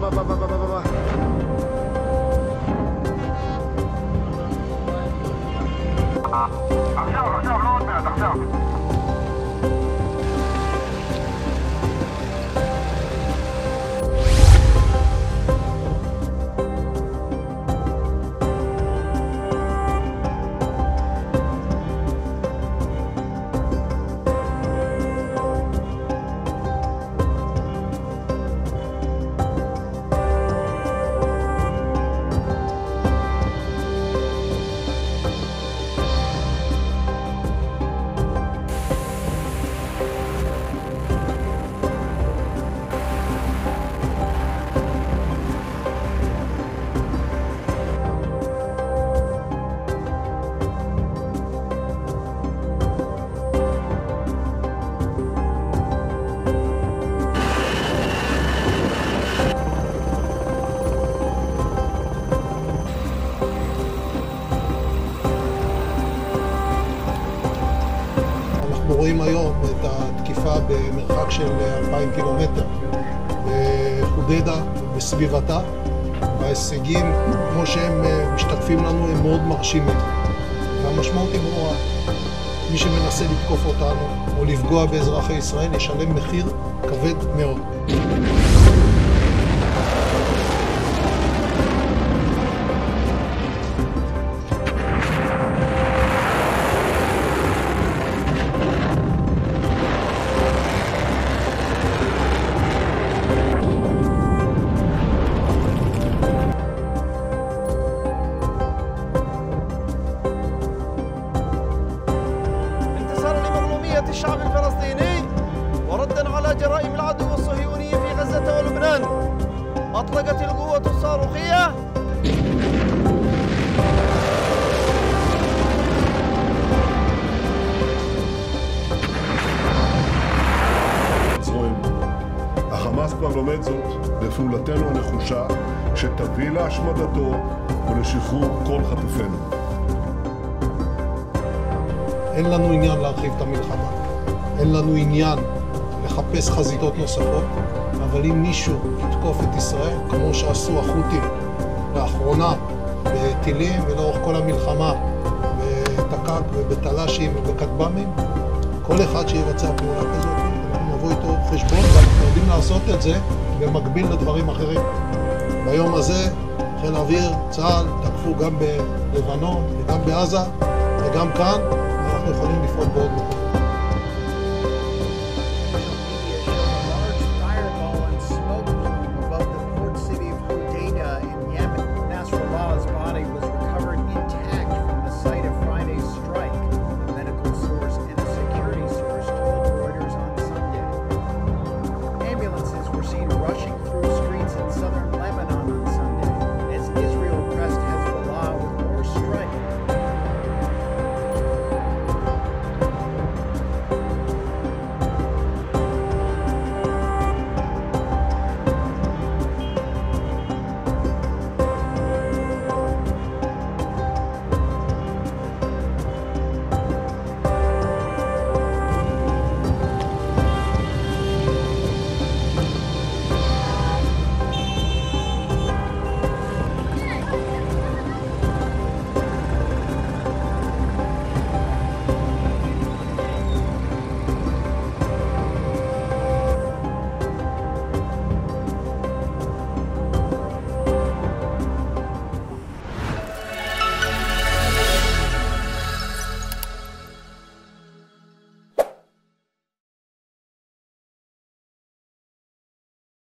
עכשיו, לא עוד מעט, עכשיו. אנחנו רואים היום את התקיפה במרחק של 2,000 קילומטר בחודדה ובסביבתה. וההישגים, כמו שהם משתקפים לנו, הם מאוד מרשימים. והמשמעות היא ברורה. מי שמנסה לתקוף אותנו או לפגוע באזרחי ישראל ישלם מחיר כבד מאוד. الشعب الفلسطيني وردا على جرائم العدو الصهيوني في غزة ولبنان أطلقت القوة الصاروخية החמאס כבר לומד זאת בפעולתנו הנחושה שתביא להשמדתו ולשחרור כל חטופינו. אין לנו עניין להרחיב את המלחמה, אין לנו עניין לחפש חזיתות נוספות, אבל אם מישהו יתקוף את ישראל, כמו שעשו החות'ים לאחרונה בטילים ולאורך כל המלחמה, בתק"ק ובתל"שים ובכטב"מים, כל אחד שיבצע פעולה כזאת, אנחנו נבוא איתו חשבון, ואנחנו יודעים לעשות את זה במקביל לדברים אחרים. ביום הזה חיל האוויר, צה"ל, תקפו גם בלבנון וגם בעזה וגם כאן, אנחנו יכולים לפעול בעוד מקום.